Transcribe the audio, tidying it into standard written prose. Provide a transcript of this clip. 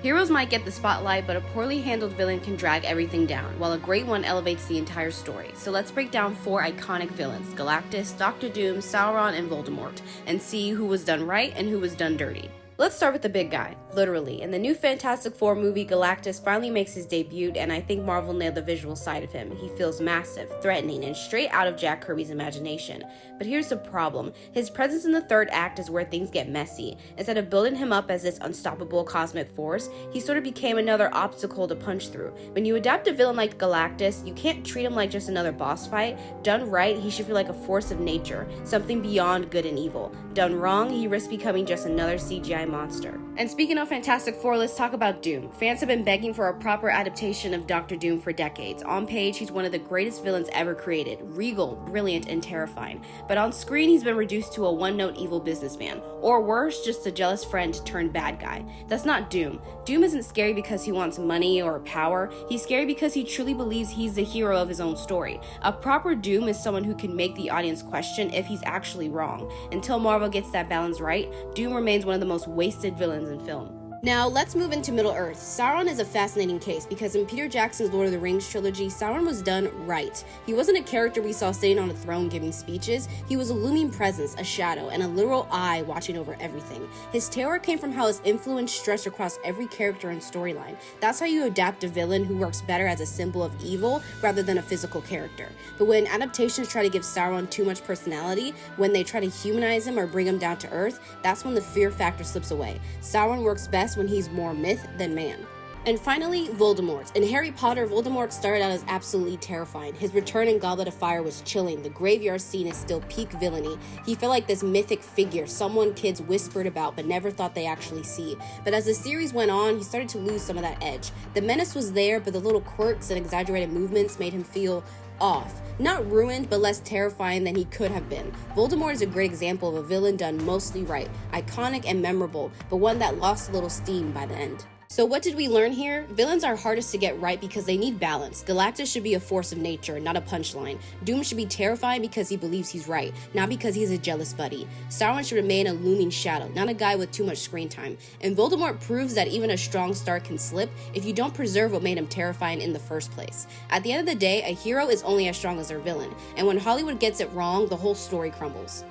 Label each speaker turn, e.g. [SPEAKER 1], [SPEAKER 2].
[SPEAKER 1] Heroes might get the spotlight, but a poorly handled villain can drag everything down, while a great one elevates the entire story. So let's break down 4 iconic villains: Galactus, Doctor Doom, Sauron, and Voldemort, and see who was done right and who was done dirty. Let's start with the big guy, literally. In the new Fantastic Four movie, Galactus finally makes his debut, and I think Marvel nailed the visual side of him. He feels massive, threatening, and straight out of Jack Kirby's imagination. But here's the problem. His presence in the third act is where things get messy. Instead of building him up as this unstoppable cosmic force, he sort of became another obstacle to punch through. When you adapt a villain like Galactus, you can't treat him like just another boss fight. Done right, he should feel like a force of nature, something beyond good and evil. Done wrong, he risks becoming just another CGI monster. And speaking of Fantastic Four, let's talk about Doom. Fans have been begging for a proper adaptation of Doctor Doom for decades. On page, he's one of the greatest villains ever created, regal, brilliant, and terrifying. But on screen, he's been reduced to a one-note evil businessman, or worse, just a jealous friend turned bad guy. That's not Doom. Doom isn't scary because he wants money or power. He's scary because he truly believes he's the hero of his own story. A proper Doom is someone who can make the audience question if he's actually wrong. Until Marvel gets that balance right, Doom remains one of the most wasted villains in film. Now, let's move into Middle-earth. Sauron is a fascinating case because in Peter Jackson's Lord of the Rings trilogy, Sauron was done right. He wasn't a character we saw sitting on a throne giving speeches. He was a looming presence, a shadow, and a literal eye watching over everything. His terror came from how his influence stretched across every character and storyline. That's how you adapt a villain who works better as a symbol of evil rather than a physical character. But when adaptations try to give Sauron too much personality, when they try to humanize him or bring him down to earth, that's when the fear factor slips away. Sauron works best when he's more myth than man. And finally, Voldemort. In Harry Potter, Voldemort started out as absolutely terrifying. His return in Goblet of Fire was chilling. The graveyard scene is still peak villainy. He felt like this mythic figure, someone kids whispered about but never thought they actually see. But as the series went on, he started to lose some of that edge. The menace was there, but the little quirks and exaggerated movements made him feel off. Not ruined, but less terrifying than he could have been. Voldemort is a great example of a villain done mostly right, iconic and memorable, but one that lost a little steam by the end. So what did we learn here? Villains are hardest to get right because they need balance. Galactus should be a force of nature, not a punchline. Doom should be terrifying because he believes he's right, not because he's a jealous buddy. Sauron should remain a looming shadow, not a guy with too much screen time. And Voldemort proves that even a strong start can slip if you don't preserve what made him terrifying in the first place. At the end of the day, a hero is only as strong as their villain, and when Hollywood gets it wrong, the whole story crumbles.